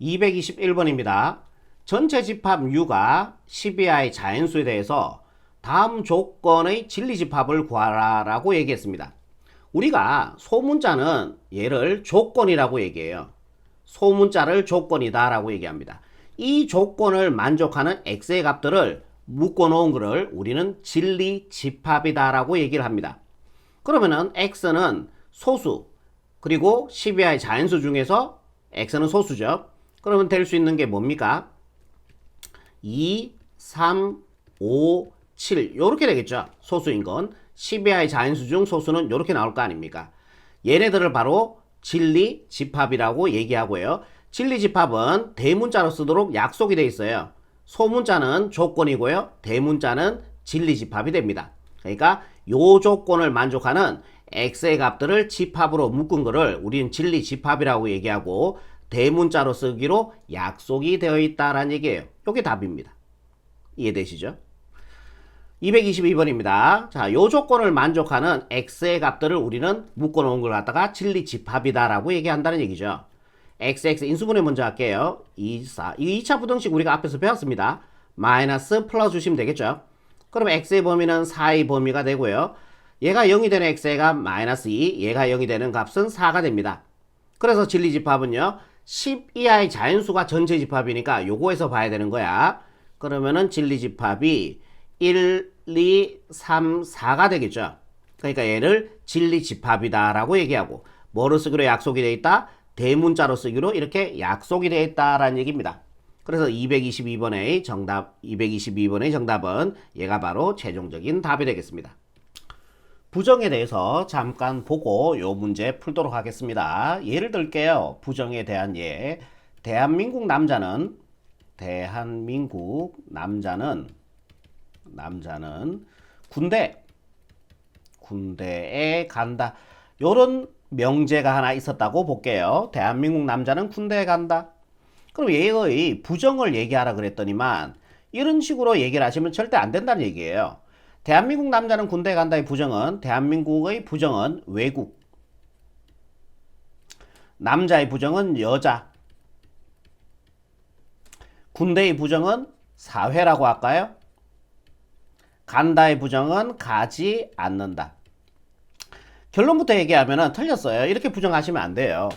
221번입니다. 전체 집합 U가 12i 자연수에 대해서 다음 조건의 진리집합을 구하라 라고 얘기했습니다. 우리가 소문자는 얘를 조건이라고 얘기해요. 소문자를 조건이다 라고 얘기합니다. 이 조건을 만족하는 x의 값들을 묶어놓은 것을 우리는 진리집합이다 라고 얘기를 합니다. 그러면은 x는 소수, 그리고 12i 자연수 중에서 x는 소수죠. 그러면 될 수 있는 게 뭡니까? 2, 3, 5, 7 요렇게 되겠죠. 소수인 건 12i 자연수 중 소수는 요렇게 나올 거 아닙니까? 얘네들을 바로 진리집합이라고 얘기하고요. 진리집합은 대문자로 쓰도록 약속이 되어 있어요. 소문자는 조건이고요. 대문자는 진리집합이 됩니다. 그러니까 요 조건을 만족하는 x의 값들을 집합으로 묶은 거를 우리는 진리집합이라고 얘기하고 대문자로 쓰기로 약속이 되어 있다라는 얘기예요. 이게 답입니다. 이해되시죠? 222번입니다. 자, 요 조건을 만족하는 x의 값들을 우리는 묶어놓은 걸 갖다가 진리집합이다라고 얘기한다는 얘기죠. xx 인수분해 먼저 할게요. 2, 4. 이 2차 부등식 우리가 앞에서 배웠습니다. 마이너스 풀어주시면 되겠죠. 그러면 x의 범위는 4의 범위가 되고요. 얘가 0이 되는 x의 값 마이너스 2, 얘가 0이 되는 값은 4가 됩니다. 그래서 진리집합은요. 12i 자연수가 전체 집합이니까 요거에서 봐야 되는 거야. 그러면은 진리집합이 1, 2, 3, 4가 되겠죠. 그러니까 얘를 진리집합이다 라고 얘기하고 뭐로 쓰기로 약속이 되어 있다? 대문자로 쓰기로 이렇게 약속이 되어 있다라는 얘기입니다. 그래서 222번의 정답은 얘가 바로 최종적인 답이 되겠습니다. 부정에 대해서 잠깐 보고 요 문제 풀도록 하겠습니다. 예를 들게요. 부정에 대한 예. 대한민국 남자는 군대에 간다. 요런 명제가 하나 있었다고 볼게요. 대한민국 남자는 군대에 간다. 그럼 얘의 부정을 얘기하라 그랬더니만 이런 식으로 얘기를 하시면 절대 안 된다는 얘기예요. 대한민국 남자는 군대에 간다의 부정은 대한민국의 부정은 외국, 남자의 부정은 여자, 군대의 부정은 사회라고 할까요? 간다의 부정은 가지 않는다. 결론부터 얘기하면 틀렸어요. 이렇게 부정하시면 안 돼요.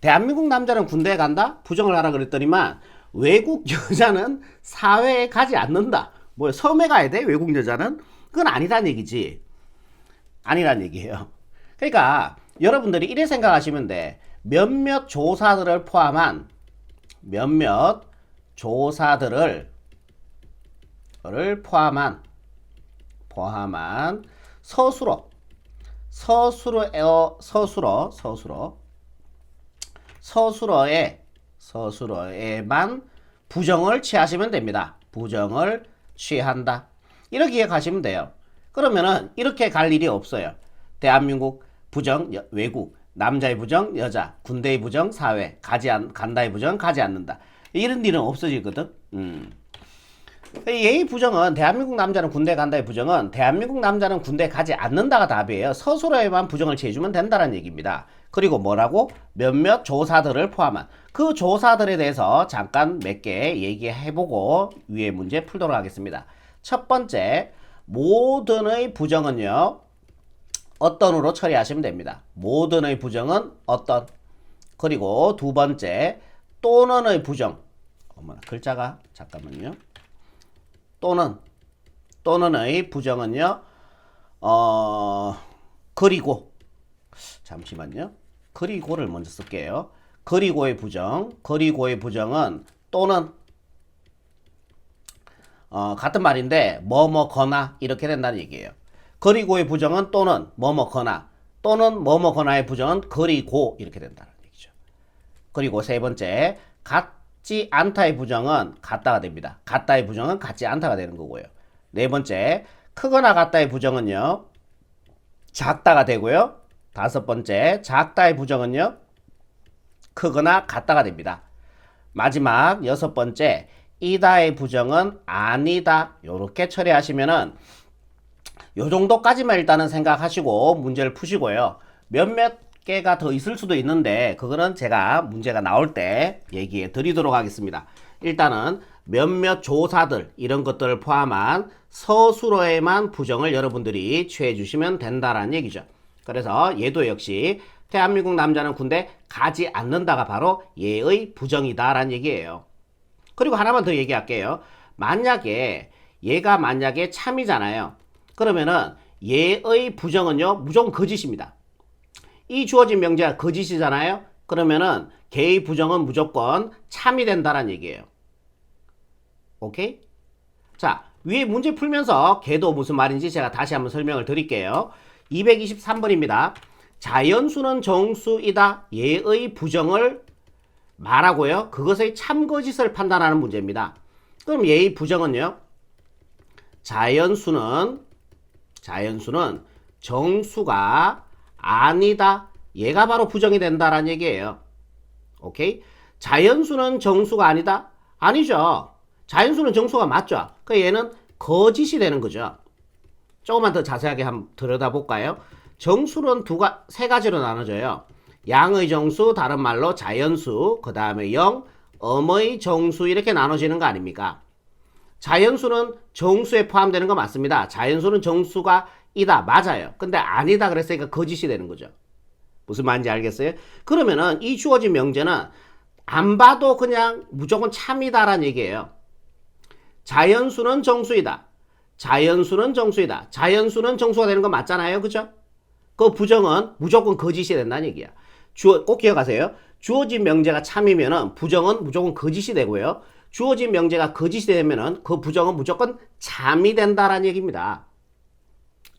대한민국 남자는 군대에 간다? 부정을 하라 그랬더니만 외국 여자는 사회에 가지 않는다. 뭐 섬에 가야 돼? 외국 여자는? 그건 아니란 얘기지. 아니란 얘기예요. 그러니까 여러분들이 이래 생각하시면 돼. 몇몇 조사들을 포함한 서술어에만 부정을 취하시면 됩니다. 부정을 취한다. 이렇게 기억하시면 돼요. 그러면은 이렇게 갈 일이 없어요. 대한민국 부정 외국, 남자의 부정 여자, 군대의 부정 사회, 간다의 부정 가지 않는다. 이런 일은 없어지거든. 얘의 부정은 대한민국 남자는 군대 간다의 부정은 대한민국 남자는 군대 가지 않는다가 답이에요. 서술어에만 부정을 취해주면 된다는 얘기입니다. 그리고 뭐라고? 몇몇 조사들을 포함한 그 조사들에 대해서 잠깐 몇 개 얘기해보고 위에 문제 풀도록 하겠습니다. 첫 번째, 모든의 부정은요. 어떤으로 처리하시면 됩니다. 모든의 부정은 어떤. 그리고 두 번째, 또는의 부정. 어머나 글자가 잠깐만요. 또는의 부정은요. 그리고 잠시만요. 그리고를 먼저 쓸게요. 그리고의 부정은 또는 같은 말인데 뭐뭐거나 이렇게 된다는 얘기예요. 그리고의 부정은 또는 뭐뭐거나 또는 뭐뭐거나의 부정은 그리고 이렇게 된다는 얘기죠. 그리고 세 번째, 같지 않다의 부정은 같다가 됩니다. 같다의 부정은 같지 않다가 되는 거고요. 네 번째, 크거나 같다의 부정은요. 작다가 되고요. 다섯 번째, 작다의 부정은요. 크거나 같다가 됩니다. 마지막 여섯 번째, 이다의 부정은 아니다. 요렇게 처리하시면은 요 정도까지만 일단은 생각하시고 문제를 푸시고요. 몇몇 개가 더 있을 수도 있는데 그거는 제가 문제가 나올 때 얘기해 드리도록 하겠습니다. 일단은 몇몇 조사들 이런 것들을 포함한 서술어에만 부정을 여러분들이 취해 주시면 된다라는 얘기죠. 그래서 얘도 역시 대한민국 남자는 군대 가지 않는다가 바로 얘의 부정이다라는 얘기예요. 그리고 하나만 더 얘기할게요. 만약에 얘가 만약에 참이잖아요. 그러면은 얘의 부정은요 무조건 거짓입니다. 이 주어진 명제가 거짓이잖아요. 그러면은 걔의 부정은 무조건 참이 된다는 얘기예요. 오케이? 자, 위에 문제 풀면서 걔도 무슨 말인지 제가 다시 한번 설명을 드릴게요. 223번입니다. 자연수는 정수이다. 얘의 부정을 말하고요. 그것의 참거짓을 판단하는 문제입니다. 그럼 얘의 부정은요. 자연수는 정수가 아니다. 얘가 바로 부정이 된다라는 얘기예요. 오케이? 자연수는 정수가 아니다? 아니죠. 자연수는 정수가 맞죠. 그러니까 얘는 거짓이 되는 거죠. 조금만 더 자세하게 한번 들여다볼까요? 정수는 세 가지로 나눠져요. 양의 정수, 다른 말로 자연수, 그 다음에 영, 음의 정수 이렇게 나눠지는 거 아닙니까? 자연수는 정수에 포함되는 거 맞습니다. 자연수는 정수가 이다. 맞아요. 근데 아니다 그랬으니까 거짓이 되는 거죠. 무슨 말인지 알겠어요? 그러면은 이 주어진 명제는 안 봐도 그냥 무조건 참이다라는 얘기예요. 자연수는 정수이다. 자연수는 정수이다. 자연수는 정수가 되는 거 맞잖아요. 그죠? 그 부정은 무조건 거짓이 된다는 얘기야. 꼭 기억하세요. 주어진 명제가 참이면은 부정은 무조건 거짓이 되고요. 주어진 명제가 거짓이 되면은 그 부정은 무조건 참이 된다라는 얘기입니다.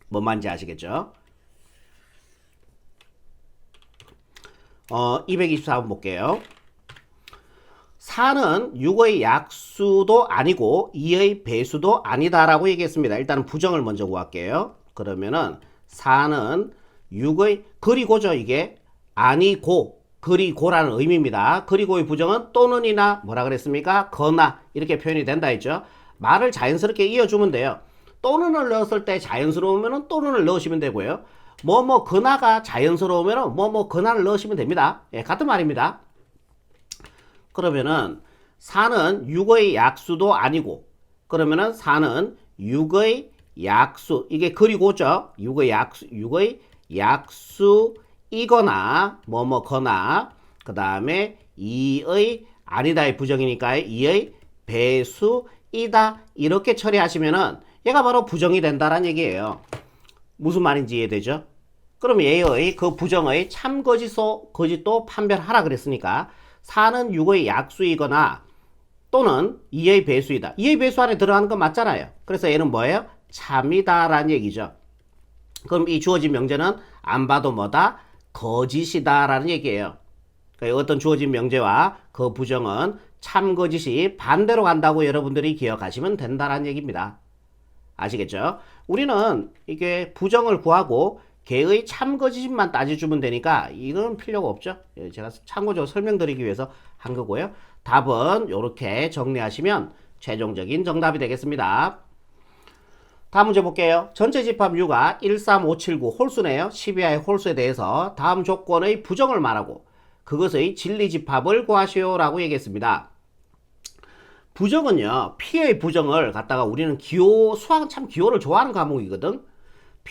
뭔 말인지 아시겠죠? 224번 볼게요. 4는 6의 약수도 아니고 2의 배수도 아니다라고 얘기했습니다. 일단은 부정을 먼저 구할게요. 그러면은 4는 6의 그리고죠. 이게 아니고 그리고라는 의미입니다. 그리고의 부정은 또는이나 뭐라 그랬습니까? 거나 이렇게 표현이 된다 했죠. 말을 자연스럽게 이어주면 돼요. 또는을 넣었을 때 자연스러우면 또는을 넣으시면 되고요. 거나가 자연스러우면 거나를 넣으시면 됩니다. 예, 같은 말입니다. 그러면은 4는 6의 약수도 아니고 그러면은 4는 6의 약수 이게 그리고죠. 6의 약수이거나 거나 그 다음에 2의 아니다의 부정이니까 2의 배수이다 이렇게 처리하시면은 얘가 바로 부정이 된다라는 얘기예요. 무슨 말인지 이해되죠? 그럼 얘의 그 부정의 참거짓도 판별하라 그랬으니까 4는 6의 약수이거나 또는 2의 배수이다. 2의 배수 안에 들어가는 건 맞잖아요. 그래서 얘는 뭐예요? 참이다라는 얘기죠. 그럼 이 주어진 명제는 안 봐도 뭐다? 거짓이다라는 얘기예요. 그러니까 어떤 주어진 명제와 그 부정은 참거짓이 반대로 간다고 여러분들이 기억하시면 된다라는 얘기입니다. 아시겠죠? 우리는 이게 부정을 구하고 걔의 참거짓만 따져주면 되니까 이건 필요가 없죠. 제가 참고적으로 설명드리기 위해서 한 거고요. 답은 이렇게 정리하시면 최종적인 정답이 되겠습니다. 다음 문제 볼게요. 전체 집합 U가 13579 홀수네요. 12화의 홀수에 대해서 다음 조건의 부정을 말하고 그것의 진리 집합을 구하시오 라고 얘기했습니다. 부정은요, P의 부정을 갖다가 우리는 수학은 참 기호를 좋아하는 과목이거든.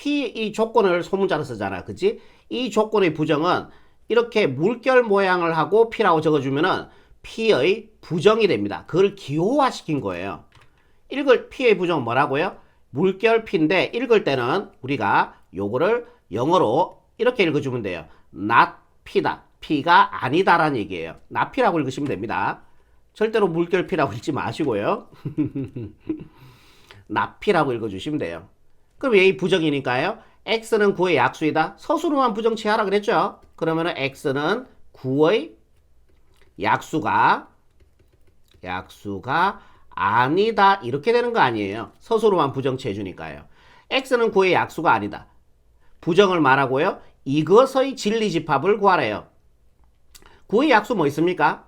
이 조건을 소문자로 쓰잖아. 그치? 이 조건의 부정은 이렇게 물결 모양을 하고 P라고 적어주면은 P의 부정이 됩니다. 그걸 기호화 시킨 거예요. P의 부정은 뭐라고요? 물결 P인데 읽을 때는 우리가 요거를 영어로 이렇게 읽어주면 돼요. not P다. P가 아니다라는 얘기예요. not P라고 읽으시면 됩니다. 절대로 물결 P라고 읽지 마시고요. not P라고 읽어주시면 돼요. 그럼 얘의 부정이니까요. X는 9의 약수이다. 서술로만 부정 취하라 그랬죠. 그러면은 X는 9의 약수가 아니다. 이렇게 되는 거 아니에요. 서술로만 부정 취해주니까요. X는 9의 약수가 아니다. 부정을 말하고요. 이것의 진리 집합을 구하래요. 9의 약수 뭐 있습니까?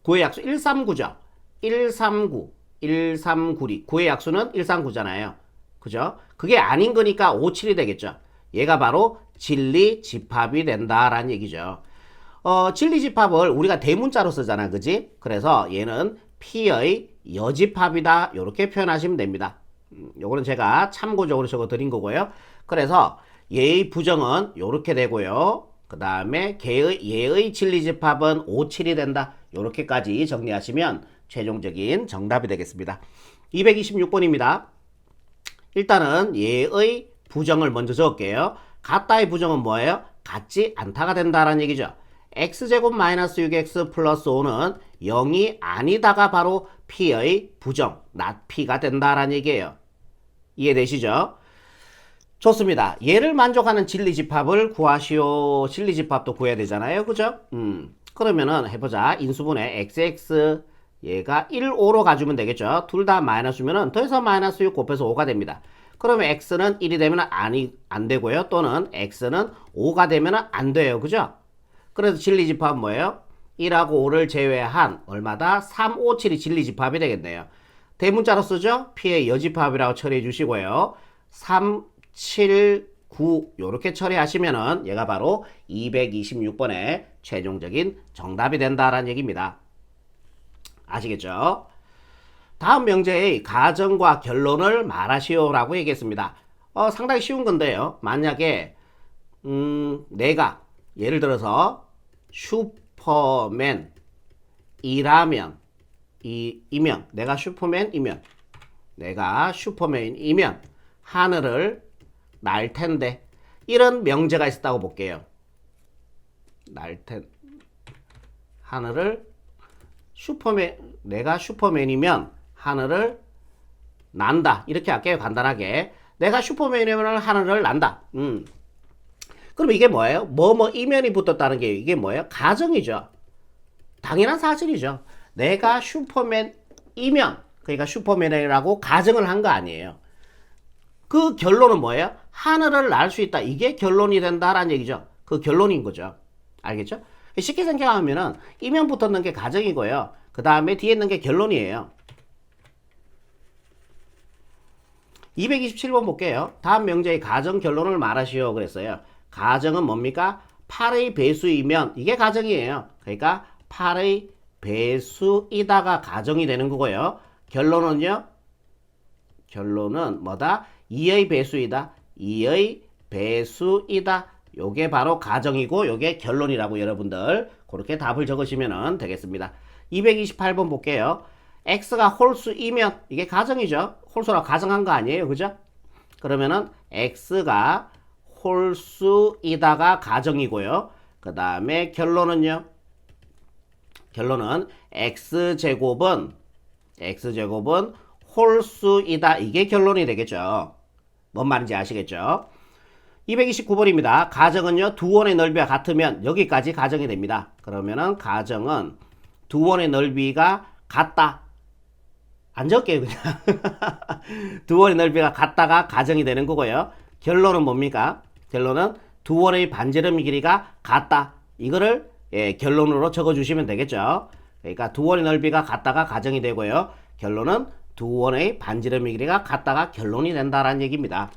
9의 약수 139죠. 139리. 9의 약수는 139잖아요. 그죠? 그게 아닌 거니까 57이 되겠죠. 얘가 바로 진리집합이 된다라는 얘기죠. 진리집합을 우리가 대문자로 쓰잖아, 그지? 그래서 얘는 P의 여집합이다, 이렇게 표현하시면 됩니다. 요거는 제가 참고적으로 적어 드린 거고요. 그래서 얘의 부정은 이렇게 되고요. 그 다음에 얘의 진리집합은 5, 7이 된다. 이렇게까지 정리하시면 최종적인 정답이 되겠습니다. 226번입니다. 일단은 얘의 부정을 먼저 적을게요. 같다의 부정은 뭐예요? 같지 않다가 된다라는 얘기죠. x제곱 마이너스 6x 플러스 5는 0이 아니다가 바로 P의 부정, not P가 된다라는 얘기예요. 이해되시죠? 좋습니다. 얘를 만족하는 진리집합을 구하시오. 진리집합도 구해야 되잖아요. 그죠? 그러면은 해보자. 인수분해 xx 얘가 1, 5로 가주면 되겠죠. 둘 다 마이너스면은 더해서 마이너스 6 곱해서 5가 됩니다. 그러면 x는 1이 되면 안 되고요. 또는 x는 5가 되면 안 돼요. 그죠? 그래서 진리집합은 뭐예요? 1하고 5를 제외한 얼마다? 3, 5, 7이 진리집합이 되겠네요. 대문자로 쓰죠? P의 여집합이라고 처리해 주시고요. 3, 7, 9 이렇게 처리하시면은 얘가 바로 226번의 최종적인 정답이 된다라는 얘기입니다. 아시겠죠? 다음 명제의 가정과 결론을 말하시오라고 얘기했습니다. 상당히 쉬운 건데요. 만약에 내가 예를 들어서 슈퍼맨이라면 내가 슈퍼맨이면 하늘을 날 텐데 이런 명제가 있었다고 볼게요. 내가 슈퍼맨이면 하늘을 난다. 이렇게 할게요. 간단하게. 내가 슈퍼맨이면 하늘을 난다. 그럼 이게 뭐예요? 이면이 붙었다는 게 이게 뭐예요? 가정이죠. 당연한 사실이죠. 내가 슈퍼맨이면, 그러니까 슈퍼맨이라고 가정을 한 거 아니에요. 그 결론은 뭐예요? 하늘을 날 수 있다. 이게 결론이 된다라는 얘기죠. 그 결론인 거죠. 알겠죠? 쉽게 생각하면은 이면 붙었는 게 가정이고요. 그 다음에 뒤에 있는 게 결론이에요. 227번 볼게요. 다음 명제의 가정 결론을 말하시오 그랬어요. 가정은 뭡니까? 8의 배수이면 이게 가정이에요. 그러니까 8의 배수이다가 가정이 되는 거고요. 결론은요? 결론은 뭐다? 2의 배수이다. 2의 배수이다. 요게 바로 가정이고 요게 결론이라고 여러분들 그렇게 답을 적으시면 되겠습니다. 228번 볼게요. x가 홀수이면 이게 가정이죠. 홀수라고 가정한 거 아니에요. 그죠? 그러면은 x가 홀수이다가 가정이고요. 그 다음에 결론은요. 결론은 x제곱은 홀수이다. 이게 결론이 되겠죠. 뭔 말인지 아시겠죠? 229번입니다. 가정은요. 두 원의 넓이가 같으면 여기까지 가정이 됩니다. 그러면은 가정은 두 원의 넓이가 같다. 안 적게요 그냥. 두 원의 넓이가 같다가 가정이 되는 거고요. 결론은 뭡니까? 결론은 두 원의 반지름 길이가 같다. 이거를 결론으로 적어주시면 되겠죠. 그러니까 두 원의 넓이가 같다가 가정이 되고요. 결론은 두 원의 반지름 길이가 같다가 결론이 된다라는 얘기입니다.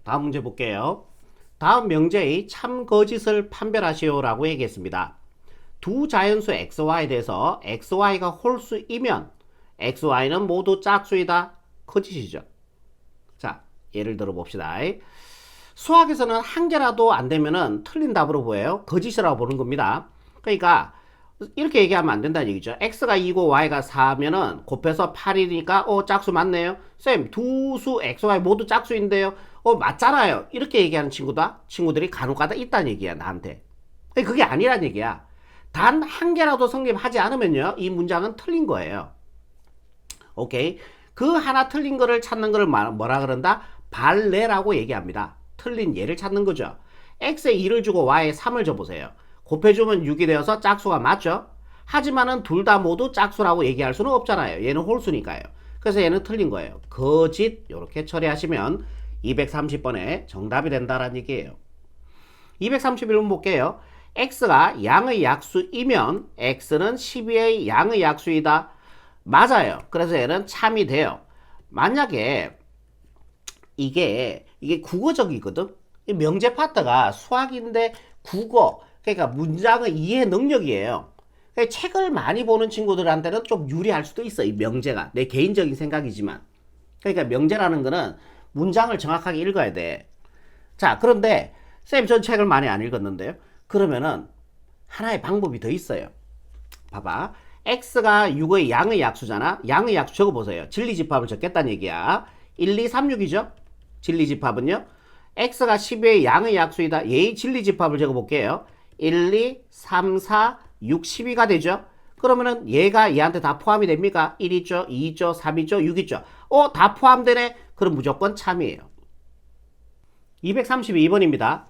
다음 문제 볼게요. 다음 명제의 참 거짓을 판별하시오라고 얘기했습니다. 두 자연수 xy에 대해서 xy가 홀수이면 xy는 모두 짝수이다. 거짓이죠. 자, 예를 들어 봅시다. 수학에서는 한 개라도 안 되면은 틀린 답으로 보여요. 거짓이라고 보는 겁니다. 그러니까 이렇게 얘기하면 안 된다는 얘기죠. x가 2고 y가 4면은 곱해서 8이니까 짝수 맞네요. 쌤, 두 수 xy 모두 짝수인데요. 맞잖아요. 이렇게 얘기하는 친구들이 간혹가다 있다는 얘기야, 나한테. 그게 아니란 얘기야. 단 한 개라도 성립하지 않으면요, 이 문장은 틀린 거예요. 오케이. 그 하나 틀린 거를 찾는 걸 뭐라 그런다? 발레라고 얘기합니다. 틀린 예를 찾는 거죠. x에 2를 주고 y에 3을 줘보세요. 곱해주면 6이 되어서 짝수가 맞죠? 하지만은 둘 다 모두 짝수라고 얘기할 수는 없잖아요. 얘는 홀수니까요. 그래서 얘는 틀린 거예요. 거짓 이렇게 처리하시면 230번에 정답이 된다라는 얘기예요. 231번 볼게요. x가 양의 약수이면 x는 12의 양의 약수이다. 맞아요. 그래서 얘는 참이 돼요. 만약에 이게 이게 국어적이거든. 이 명제 파트가 수학인데 국어, 그러니까 문장의 이해 능력이에요. 그러니까 책을 많이 보는 친구들한테는 좀 유리할 수도 있어, 이 명제가. 내 개인적인 생각이지만. 그러니까 명제라는 거는 문장을 정확하게 읽어야 돼. 자, 그런데 쌤, 전 책을 많이 안 읽었는데요. 그러면은 하나의 방법이 더 있어요. 봐봐. x가 6의 양의 약수잖아. 양의 약수 적어보세요. 진리집합을 적겠다는 얘기야. 1, 2, 3, 6이죠. 진리집합은요. x가 12의 양의 약수이다. 얘의 진리집합을 적어볼게요. 1, 2, 3, 4, 6, 12가 되죠. 그러면은 얘가 얘한테 다 포함이 됩니까? 1 있죠, 2 있죠, 3 있죠, 6 있죠. 다 포함되네? 그럼 무조건 참이에요. 232번입니다.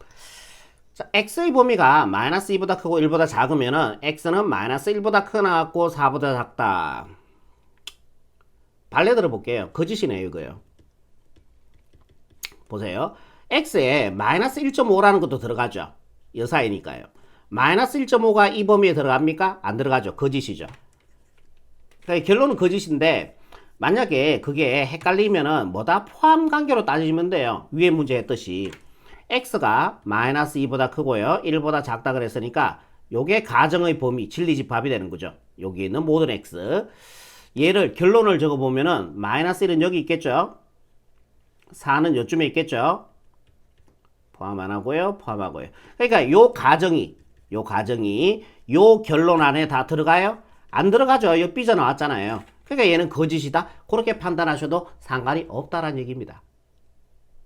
자, x의 범위가 마이너스 2보다 크고 1보다 작으면은 x는 마이너스 1보다 크거나 같고 4보다 작다. 발레 들어볼게요. 거짓이네요, 이거요. 보세요. x에 마이너스 1.5라는 것도 들어가죠. 여사이니까요. 마이너스 1.5가 이 범위에 들어갑니까? 안 들어가죠. 거짓이죠. 그러니까 결론은 거짓인데, 만약에 그게 헷갈리면은 뭐다? 포함 관계로 따지면 돼요. 위에 문제 했듯이. x가 마이너스 2보다 크고요. 1보다 작다 그랬으니까 요게 가정의 범위, 진리집합이 되는 거죠. 여기 있는 모든 x. 얘를 결론을 적어보면은 마이너스 1은 여기 있겠죠. 4는 요쯤에 있겠죠. 포함 안 하고요. 포함하고요. 그러니까 요 가정이 요 결론 안에 다 들어가요? 안 들어가죠. 요 삐져나왔잖아요. 그러니까 얘는 거짓이다. 그렇게 판단하셔도 상관이 없다라는 얘기입니다.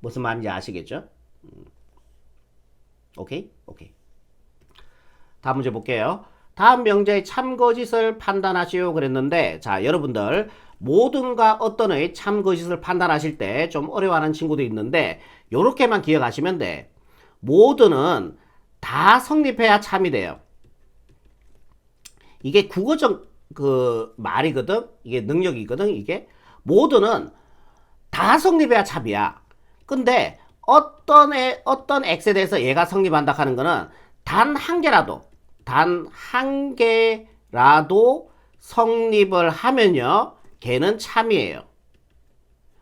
무슨 말인지 아시겠죠? 오케이? 다음 문제 볼게요. 다음 명제의 참거짓을 판단하시오 그랬는데, 자, 여러분들 모든과 어떤의 참거짓을 판단하실 때 좀 어려워하는 친구도 있는데 요렇게만 기억하시면 돼. 모든은 다 성립해야 참이 돼요. 이게 국어적 말이거든. 이게 능력이거든. 이게 모든은 다 성립해야 참이야. 근데 어떤 x에 대해서 얘가 성립한다 하는 거는 단 한 개라도 성립을 하면요, 걔는 참이에요.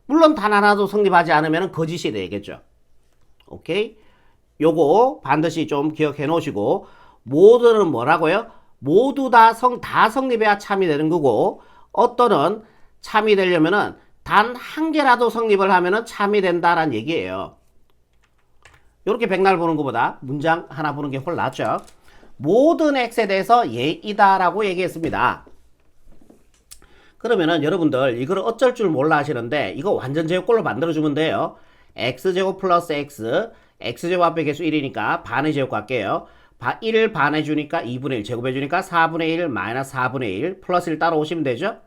물론 단 하나도 성립하지 않으면 거짓이 되겠죠. 오케이? 요거 반드시 좀 기억해 놓으시고, 모두는 뭐라고요? 모두 다 성립해야 참이 되는 거고, 어떤은 참이 되려면은 단 한 개라도 성립을 하면은 참이 된다라는 얘기예요. 요렇게 백날 보는 것보다 문장 하나 보는 게 훨 낫죠. 모든 x에 대해서 예이다라고 얘기했습니다. 그러면은 여러분들 이거를 어쩔 줄 몰라 하시는데 이거 완전 제곱꼴로 만들어주면 돼요. x제곱 플러스 x, x제곱 앞에 개수 1이니까 반의 제곱 갈게요. 1을 반해주니까 2분의 1 제곱해주니까 4분의 1 마이너스 4분의 1 플러스 1 따라오시면 되죠.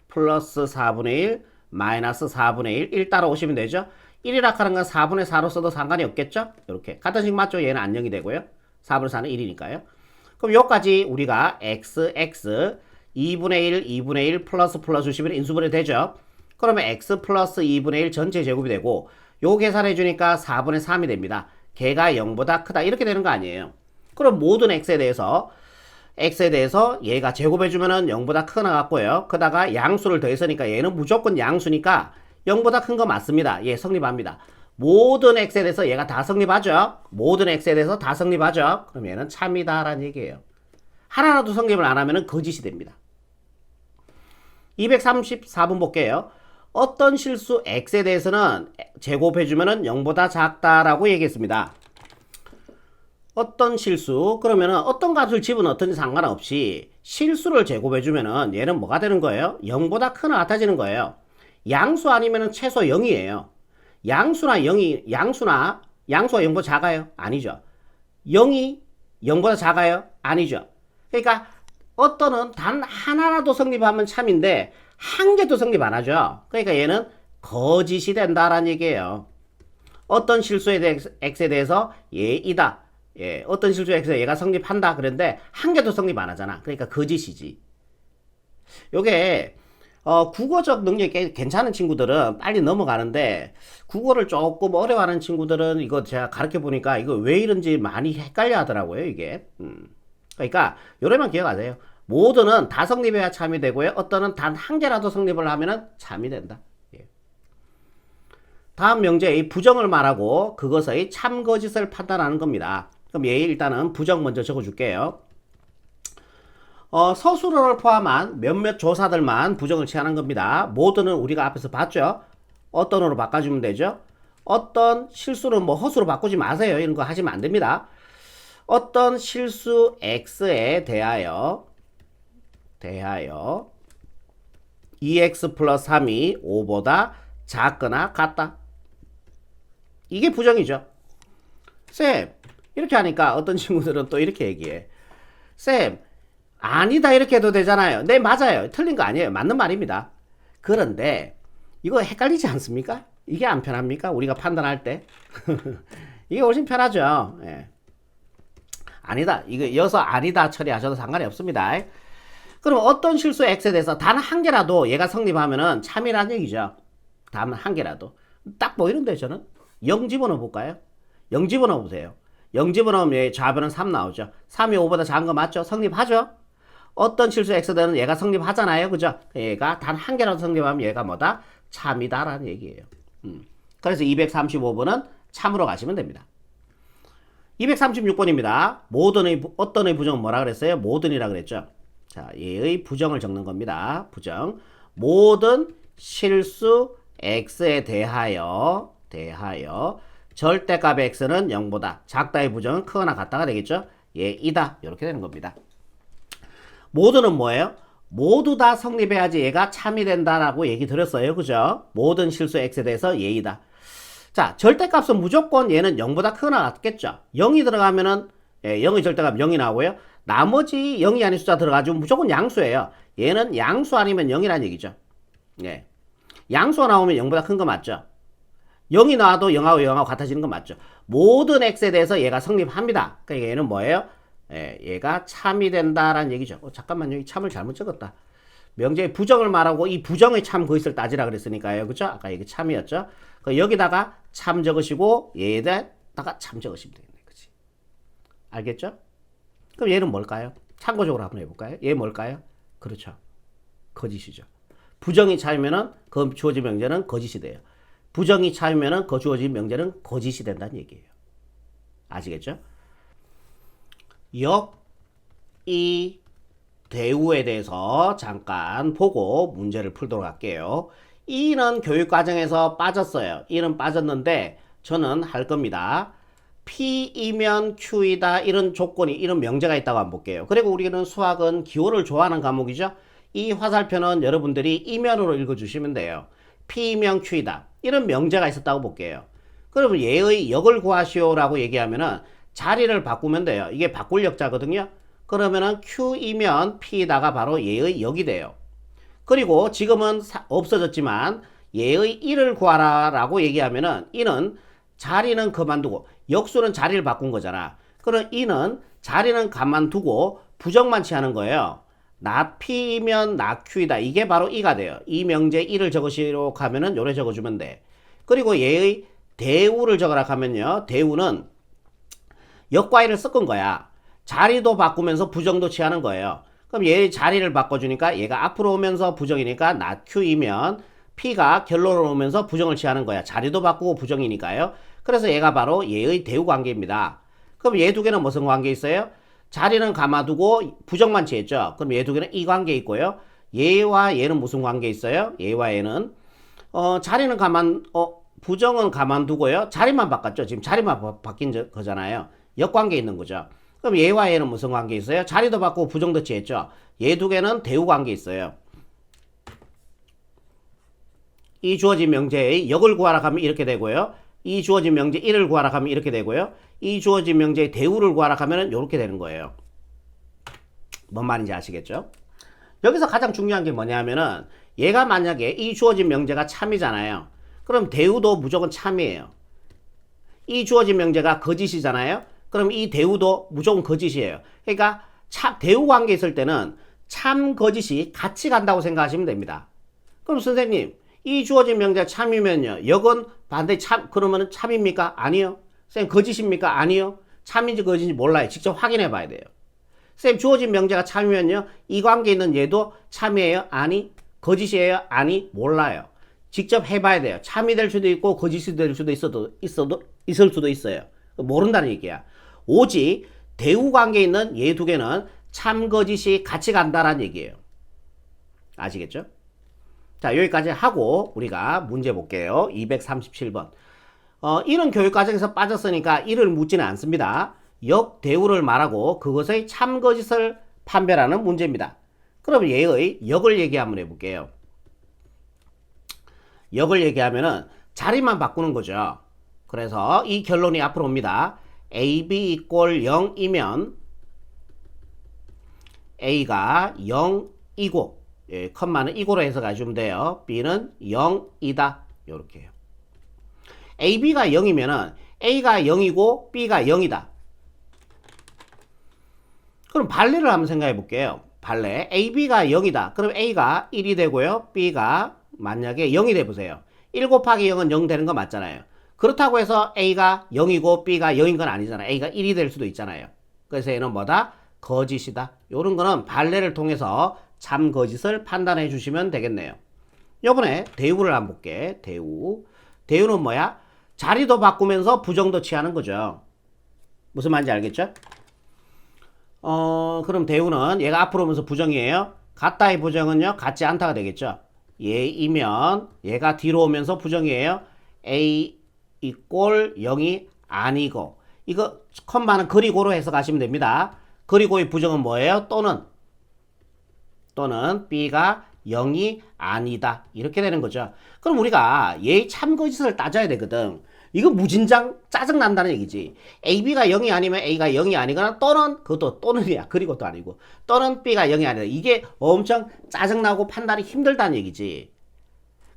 플러스 4분의 1 마이너스 4분의 1 따라오시면 되죠. 1이라 하는 건 4분의 4로 써도 상관이 없겠죠. 이렇게 같은 식 맞죠. 얘는 안녕이 되고요. 4분의 4는 1이니까요. 그럼 여기까지 우리가 x 2분의 1 2분의 1 플러스 주시면 인수분해 되죠. 그러면 x 플러스 2분의 1 전체 제곱이 되고 요 계산해 주니까 4분의 3이 됩니다. 걔가 0보다 크다 이렇게 되는 거 아니에요. 그럼 모든 x에 대해서 얘가 제곱해주면은 0보다 크거나 같고요. 그다가 양수를 더했으니까 얘는 무조건 양수니까 0보다 큰 거 맞습니다. 예, 성립합니다. 모든 x에 대해서 얘가 다 성립하죠. 모든 x에 대해서 다 성립하죠. 그럼 얘는 참이다라는 얘기예요. 하나라도 성립을 안 하면은 거짓이 됩니다. 234번 볼게요. 어떤 실수 x에 대해서는 제곱해주면은 0보다 작다라고 얘기했습니다. 어떤 실수, 그러면은 어떤 값을 집어넣든지 상관없이 실수를 제곱해주면은 얘는 뭐가 되는 거예요? 0보다 크나 같아지는 거예요. 양수 아니면은 최소 0이에요. 양수가 0보다 작아요? 아니죠. 0이 0보다 작아요? 아니죠. 그러니까 어떤은 단 하나라도 성립하면 참인데 한 개도 성립 안 하죠. 그러니까 얘는 거짓이 된다라는 얘기예요. 어떤 실수에 대해서 x에 대해서 예이다. 예, 어떤 실수에 대해서 얘가 성립한다. 그런데 한 개도 성립 안 하잖아. 그러니까 거짓이지. 요게 국어적 능력이 괜찮은 친구들은 빨리 넘어가는데 국어를 조금 어려워하는 친구들은 이거 제가 가르쳐 보니까 이거 왜 이런지 많이 헷갈려 하더라고요. 이게. 그러니까 요래만 기억하세요. 모두는 다 성립해야 참이 되고요. 어떤은 단 한 개라도 성립을 하면은 참이 된다. 예. 다음 명제의 부정을 말하고 그것의 참거짓을 판단하는 겁니다. 그럼 얘 일단은 부정 먼저 적어줄게요. 서술어를 포함한 몇몇 조사들만 부정을 취하는 겁니다. 모두는 우리가 앞에서 봤죠. 어떤으로 바꿔주면 되죠. 어떤 실수는 뭐 허수로 바꾸지 마세요. 이런 거 하시면 안 됩니다. 어떤 실수 x에 대하여 2x 플러스 3이 5보다 작거나 같다. 이게 부정이죠. 쌤, 이렇게 하니까 어떤 친구들은 또 이렇게 얘기해. 쌤, 아니다 이렇게 해도 되잖아요. 네, 맞아요. 틀린 거 아니에요. 맞는 말입니다. 그런데 이거 헷갈리지 않습니까? 이게 안 편합니까? 우리가 판단할 때. 이게 훨씬 편하죠. 예. 아니다. 이거 이어서 아니다 처리하셔도 상관이 없습니다. 그럼 어떤 실수 x에 대해서 단 한 개라도 얘가 성립하면은 참이라는 얘기죠. 단 한 개라도. 딱 보이는데 저는 0 집어넣어 볼까요? 0 집어넣어 보세요. 0 집어넣으면 얘 좌변은 3 나오죠. 3이 5보다 작은 거 맞죠? 성립하죠? 어떤 실수 x들은 얘가 성립하잖아요. 그죠? 얘가 단 한 개라도 성립하면 얘가 뭐다? 참이다라는 얘기예요. 그래서 235번은 참으로 가시면 됩니다. 236번입니다. 어떤의 부정은 뭐라 그랬어요? 모든이라 그랬죠. 자, 얘의 부정을 적는 겁니다. 부정. 모든 실수 x에 대하여 절대값의 x는 0보다 작다의 부정은 크거나 같다가 되겠죠. 얘이다. 이렇게 되는 겁니다. 모두는 뭐예요? 모두 다 성립해야지 얘가 참이 된다라고 얘기 드렸어요. 그죠? 모든 실수 x에 대해서 예이다. 자, 절대값은 무조건 얘는 0보다 크거나 같겠죠. 0이 들어가면은 0의 절대값 0이 나오고요. 나머지 0이 아닌 숫자 들어가지고 무조건 양수예요. 얘는 양수 아니면 0이라는 얘기죠. 예. 양수가 나오면 0보다 큰 거 맞죠? 0이 나와도 0하고 0하고 같아지는 거 맞죠? 모든 x에 대해서 얘가 성립합니다. 그러니까 얘는 뭐예요? 얘가 참이 된다라는 얘기죠. 잠깐만요. 이 참을 잘못 적었다. 명제의 부정을 말하고 이 부정의 참 거짓을 따지라 그랬으니까요. 그죠? 아까 이게 참이었죠? 여기다가 참 적으시고 얘에다가 참 적으시면 되겠네. 그치? 알겠죠? 그럼 얘는 뭘까요? 참고적으로 한번 해볼까요? 얘 뭘까요? 그렇죠. 거짓이죠. 부정이 참이면은 그 주어진 명제는 거짓이 돼요. 부정이 참이면은 그 주어진 명제는 거짓이 된다는 얘기예요. 아시겠죠? 이 대우에 대해서 잠깐 보고 문제를 풀도록 할게요. 이는 교육과정에서 빠졌어요. 이는 빠졌는데 저는 할 겁니다. P이면 Q이다 이런 조건이 이런 명제가 있다고 한번 볼게요. 그리고 우리는 수학은 기호를 좋아하는 과목이죠. 이 화살표는 여러분들이 이면으로 읽어주시면 돼요. P이면 Q이다 이런 명제가 있었다고 볼게요. 그러면 얘의 역을 구하시오라고 얘기하면은 자리를 바꾸면 돼요. 이게 바꿀 역자거든요. 그러면은 Q이면 P다가 바로 얘의 역이 돼요. 그리고 지금은 없어졌지만 얘의 1을 구하라 라고 얘기하면은 이는 자리는 그만두고 역수는 자리를 바꾼 거잖아. 그럼 이는 자리는 가만두고 부정만 취하는 거예요. 나 P면 나 Q이다. 이게 바로 이가 돼요. 이 명제 1을 적으시도록 하면은 요래 적어주면 돼. 그리고 얘의 대우를 적으라 하면요. 대우는 역과 1을 섞은 거야. 자리도 바꾸면서 부정도 취하는 거예요. 그럼 얘의 자리를 바꿔주니까 얘가 앞으로 오면서 부정이니까 not Q이면 P가 결론으로 오면서 부정을 취하는 거야. 자리도 바꾸고 부정이니까요. 그래서 얘가 바로 얘의 대우 관계입니다. 그럼 얘 두 개는 무슨 관계 있어요? 자리는 가만두고 부정만 취했죠. 그럼 얘 두 개는 이 관계 있고요. 얘와 얘는 무슨 관계 있어요? 얘와 얘는 자리는 부정은 가만두고요. 자리만 바꿨죠. 지금 자리만 바뀐 거잖아요. 역관계 있는 거죠. 그럼 얘와 얘는 무슨 관계 있어요? 자리도 바꾸고 부정도 취했죠. 얘 두 개는 대우 관계 있어요. 이 주어진 명제의 역을 구하라 하면 이렇게 되고요. 이 주어진 명제 1을 구하라 하면 이렇게 되고요. 이 주어진 명제의 대우를 구하라 하면 이렇게 되는 거예요. 뭔 말인지 아시겠죠? 여기서 가장 중요한 게 뭐냐면은 얘가 만약에 이 주어진 명제가 참이잖아요. 그럼 대우도 무조건 참이에요. 이 주어진 명제가 거짓이잖아요. 그럼 이 대우도 무조건 거짓이에요. 그러니까 대우 관계 있을 때는 참 거짓이 같이 간다고 생각하시면 됩니다. 그럼 선생님 이 주어진 명제가 참이면요. 역은 반대 그러면 참입니까? 아니요. 쌤 거짓입니까? 아니요. 참인지 거짓인지 몰라요. 직접 확인해 봐야 돼요. 쌤 주어진 명제가 참이면요. 이 관계에 있는 얘도 참이에요? 아니. 거짓이에요? 아니. 몰라요. 직접 해봐야 돼요. 참이 될 수도 있고 거짓이 될 수도 있을 수도 있어요. 모른다는 얘기야. 오직 대우 관계에 있는 얘 두 개는 참 거짓이 같이 간다라는 얘기예요. 아시겠죠? 자, 여기까지 하고 우리가 문제 볼게요. 237번. 이런 교육 과정에서 빠졌으니까 이를 묻지는 않습니다. 역대우를 말하고 그것의 참 거짓을 판별하는 문제입니다. 그럼 얘의 역을 얘기 한번 해볼게요. 역을 얘기하면은 자리만 바꾸는 거죠. 그래서 이 결론이 앞으로 옵니다. AB 이꼴 0이면 A가 0이고, 예, 컴마는 이고로 해서 가주면 돼요. B는 0이다. 요렇게 해요. AB가 0이면은 A가 0이고 B가 0이다. 그럼 발레를 한번 생각해 볼게요. 발레. AB가 0이다. 그럼 A가 1이 되고요. B가 만약에 0이 돼 보세요. 1 곱하기 0은 0 되는 거 맞잖아요. 그렇다고 해서 A가 0이고 B가 0인 건 아니잖아요. A가 1이 될 수도 있잖아요. 그래서 얘는 뭐다? 거짓이다. 요런 거는 발레를 통해서 참 거짓을 판단해 주시면 되겠네요. 요번에 대우를 한번 볼게. 대우. 대우는 뭐야? 자리도 바꾸면서 부정도 취하는 거죠. 무슨 말인지 알겠죠? 그럼 대우는 얘가 앞으로 오면서 부정이에요. 같다의 부정은요, 같지 않다가 되겠죠. 얘이면 얘가 뒤로 오면서 부정이에요. A 이꼴 0이 아니고, 이거 컴마는 그리고로 해서 가시면 됩니다. 그리고의 부정은 뭐예요? 또는 B가 0이 아니다. 이렇게 되는 거죠. 그럼 우리가 얘의 참거짓을 따져야 되거든. 이거 무진장 짜증난다는 얘기지. AB가 0이 아니면 A가 0이 아니거나 또는, 그것도 또는이야. 그리고 또 아니고. 또는 B가 0이 아니다. 이게 엄청 짜증나고 판단이 힘들다는 얘기지.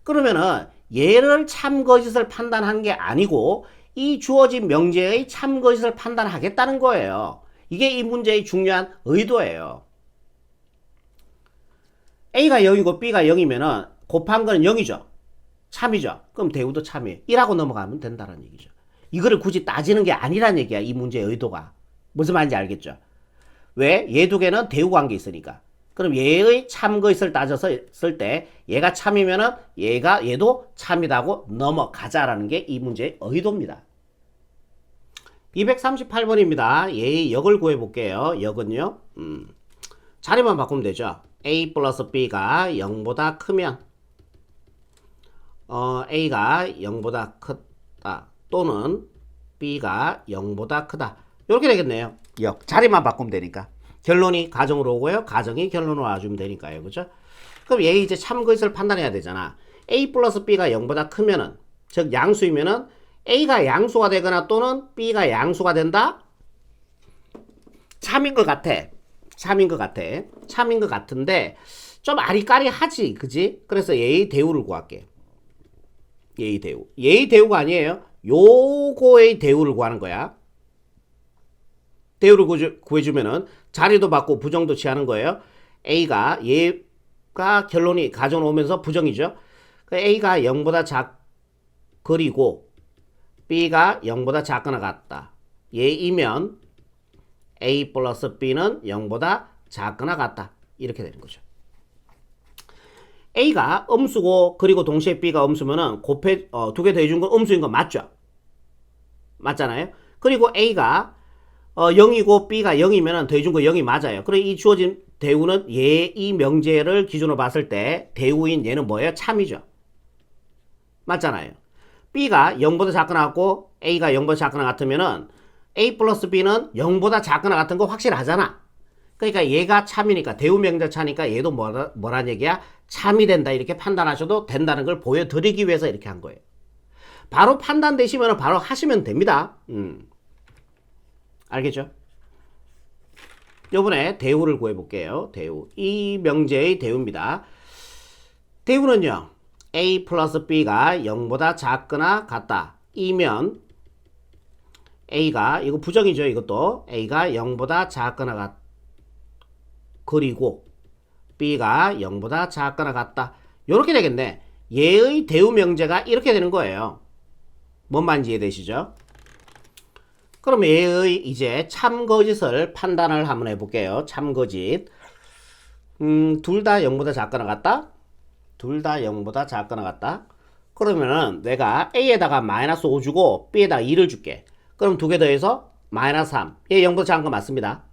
그러면은 얘를 참거짓을 판단한 게 아니고 이 주어진 명제의 참거짓을 판단하겠다는 거예요. 이게 이 문제의 중요한 의도예요. A가 0이고 B가 0이면은 곱한 거는 0이죠. 참이죠. 그럼 대우도 참이에요. 1하고 넘어가면 된다는 얘기죠. 이거를 굳이 따지는 게 아니란 얘기야. 이 문제의 의도가. 무슨 말인지 알겠죠? 왜? 얘 두 개는 대우 관계 있으니까. 그럼 얘의 참거짓을 따져서 쓸 때 얘가 참이면은 얘도 참이다고 넘어가자라는 게 이 문제의 의도입니다. 238번입니다. 얘의 역을 구해볼게요. 역은요. 자리만 바꾸면 되죠. A 플러스 B가 0보다 크면 A가 0보다 크다. 또는 B가 0보다 크다. 이렇게 되겠네요. 역. 자리만 바꾸면 되니까. 결론이 가정으로 오고요. 가정이 결론으로 와주면 되니까요. 그죠? 그럼 얘 이제 참거짓을 판단해야 되잖아. A 플러스 B가 0보다 크면은, 즉 양수이면은 A가 양수가 되거나 또는 B가 양수가 된다? 참인 것 같아. 참인 것 같은데 좀 아리까리하지. 그지? 그래서 얘의 대우를 구할게. 얘의 대우. 얘의 대우가 아니에요. 요거의 대우를 구하는 거야. 대우를 구해주면은 자리도 받고 부정도 취하는 거예요. 얘가 결론이 가정으로 오면서 부정이죠. A가 0보다 그리고 B가 0보다 작거나 같다. 얘이면 A 플러스 B는 0보다 작거나 같다. 이렇게 되는 거죠. A가 음수고 그리고 동시에 B가 음수면은 두 개 더해준 건 음수인 건 맞죠? 맞잖아요. 그리고 A가 0이고 B가 0이면은 더해준 거 0이 맞아요. 그리고 이 주어진 대우는 이 명제를 기준으로 봤을 때 대우인 얘는 뭐예요? 참이죠. 맞잖아요. B가 0보다 작거나 같고 A가 0보다 작거나 같으면은 A 플러스 B는 0보다 작거나 같은 거 확실하잖아. 그러니까 얘가 참이니까 대우 명제 차니까 얘도 뭐란 얘기야? 참이 된다. 이렇게 판단하셔도 된다는 걸 보여드리기 위해서 이렇게 한 거예요. 바로 판단되시면 바로 하시면 됩니다. 알겠죠? 요번에 대우를 구해볼게요. 대우. 이 명제의 대우입니다. 대우는요. A 플러스 B가 0보다 작거나 같다. 이면 A가, 이거 부정이죠. 이것도. A가 0보다 작거나 같다. 그리고 B가 0보다 작거나 같다. 요렇게 되겠네. 얘의 대우 명제가 이렇게 되는 거예요. 뭔 말인지 이해되시죠? 그럼 얘의 이제 참거짓을 판단을 한번 해볼게요. 참거짓. 둘 다 0보다 작거나 같다? 둘 다 0보다 작거나 같다? 그러면은 내가 A에다가 마이너스 5 주고 B에다가 2를 줄게. 그럼 두 개 더해서 마이너스 3. 얘 0보다 작은 거 맞습니다.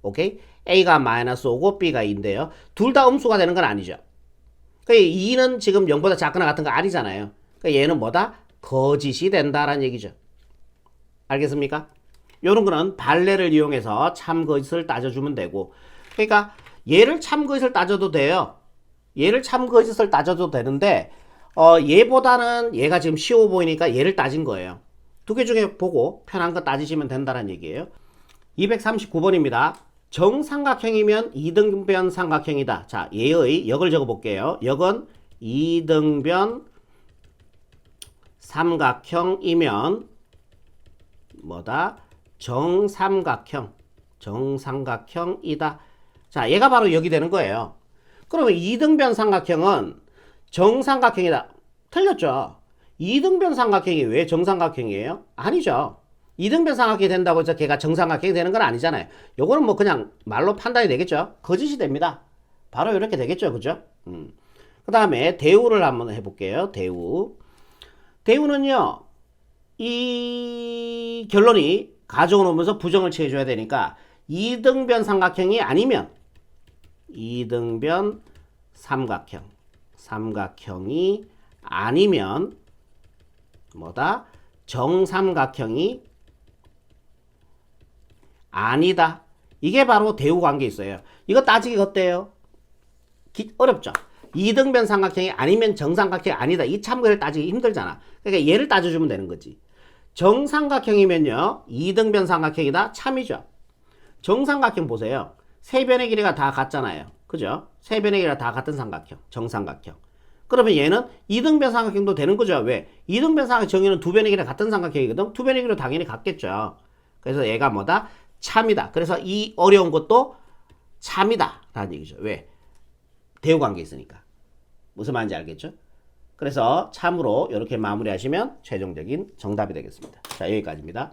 오케이? A가 마이너스 5고 B가 2인데요. 둘 다 음수가 되는 건 아니죠. 그러니까 2는 지금 0보다 작거나 같은 거 아니잖아요. 그러니까 얘는 뭐다? 거짓이 된다라는 얘기죠. 알겠습니까? 요런 거는 발레를 이용해서 참거짓을 따져주면 되고, 그러니까 얘를 참거짓을 따져도 돼요. 얘를 참거짓을 따져도 되는데 얘보다는 얘가 지금 쉬워 보이니까 얘를 따진 거예요. 두 개 중에 보고 편한 거 따지시면 된다는 얘기예요. 239번입니다. 정삼각형이면 이등변 삼각형이다. 자, 얘의 역을 적어 볼게요. 역은 이등변 삼각형이면 뭐다? 정삼각형. 정삼각형이다. 자, 얘가 바로 역이 되는 거예요. 그러면 이등변 삼각형은 정삼각형이다. 틀렸죠? 이등변 삼각형이 왜 정삼각형이에요? 아니죠. 이등변 삼각형이 된다고 해서 걔가 정삼각형이 되는 건 아니잖아요. 요거는 뭐 그냥 말로 판단이 되겠죠. 거짓이 됩니다. 바로 이렇게 되겠죠. 그죠? 그 다음에 대우를 한번 해볼게요. 대우. 대우는요, 이 결론이 가정을 오면서 부정을 취해줘야 되니까 이등변 삼각형이 아니면 이등변 삼각형이 아니면 뭐다? 정삼각형이 아니다. 이게 바로 대우 관계 있어요. 이거 따지기 어때요? 어렵죠? 이등변 삼각형이 아니면 정삼각형이 아니다. 이 참고를 따지기 힘들잖아. 그러니까 얘를 따져주면 되는 거지. 정삼각형이면요, 이등변 삼각형이다. 참이죠. 정삼각형 보세요. 세 변의 길이가 다 같잖아요. 그죠? 세 변의 길이가 다 같은 삼각형, 정삼각형. 그러면 얘는 이등변 삼각형도 되는 거죠. 왜? 이등변 삼각형 정의는 두 변의 길이가 같은 삼각형이거든. 두 변의 길이로 당연히 같겠죠. 그래서 얘가 뭐다? 참이다. 그래서 이 어려운 것도 참이다 라는 얘기죠. 왜? 대우 관계 있으니까. 무슨 말인지 알겠죠? 그래서 참으로 이렇게 마무리하시면 최종적인 정답이 되겠습니다. 자, 여기까지입니다.